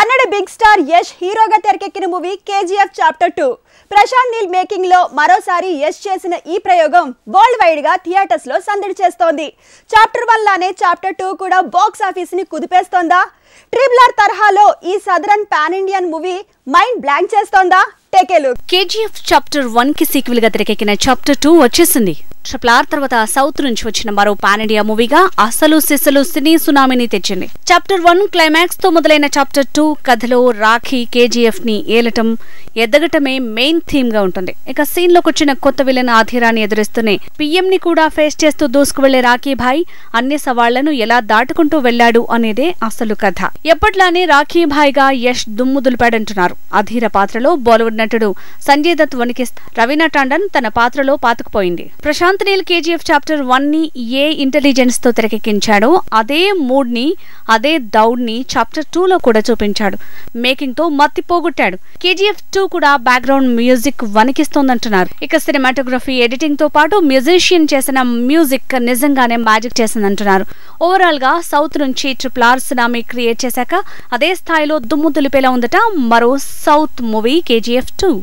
Kannada big star Yash హీరోగా తెరకెక్కిన movie KGF chapter 2 Prashanth Neel making లో మరోసారి యష్ చేసిన ఈ ప్రయోగం వరల్డ్ వైడ్ గా థియేటర్స్ లో సందడి చేస్తోంది. చాప్టర్ 1 లానే చాప్టర్ 2 కూడా బాక్స్ ఆఫీస్ ని కుదిపేస్తోందా? ట్రిపుల్ ఆర్ తరహాలో ఈ southern pan Indian movie mind blank చేస్తోందా? Take a look. KGF chapter 1 కి సీక్వెల్ గా తెరకెక్కిన చాప్టర్ 2 వచ్చేసింది. ట్రిపుల్ ఆర్ తర్వాత సౌత్ నుంచి వచ్చిన మరో పాన్ ఇండియా మూవీగా అసలు సిసలు సినీ సునామీని తెచ్చింది. చాప్టర్ 1 క్లైమాక్స్ తో మొదలైన చాప్టర్ 2 కథలో రాఖీ కేజీఎఫ్ ని ఏలటం ఎదగటమే మెయిన్ థీమ్ గా ఉంటుంది. ఇక సీన్ లోకి వచ్చిన కొత్త విలన్ ఆధిరాన్ని ఎదురిస్తూనే పీఎం ని కూడా ఫేస్ చేస్తూ దూసుకు వెళ్లే రాఖీ భాయ్ అన్ని సవాళ్లను ఎలా దాటుకుంటూ వెళ్లాడు అనేదే అసలు కథ. ఎప్పట్లానే రాఖీ భాయ్ గా యష్ దుమ్ము దులిపాడంటున్నారు. అధీర పాత్రలో బాలీవుడ్ నటుడు సంజయ్ దత్ వణికిస్తే రవీనా టాండన్ తన పాత్రలో పాతుకుపోయింది. ప్రశాంత్ నీల్ కేజీఎఫ్ చాప్టర్ 1 ని ఏ ఇంటెలిజెన్స్ తో తెరకెక్కించాడో అదే మూడ్ ని అదే దౌడ్ ని చాప్టర్ 2 లో కూడా చూపించాడు. మేకింగ్ తో మత్తి పోగొట్టాడు. కేజీఎఫ్ 2 కూడా బ్యాక్గ్రౌండ్ మ్యూజిక్ వణికిస్తోందంటున్నారు. ఇక సినిమాటోగ్రఫీ ఎడిటింగ్ తో పాటు మ్యూజిషియన్ చేసిన మ్యూజిక్ నిజంగానే మ్యాజిక్ చేసిందంటున్నారు. ఓవరాల్ గా సౌత్ నుంచి ట్రిపుల్ ఆర్ సునామీ క్రియేట్ చేశాక అదే స్థాయిలో దుమ్ము దులిపేలా ఉందట మరో సౌత్ మూవీ కేజీఎఫ్ 2.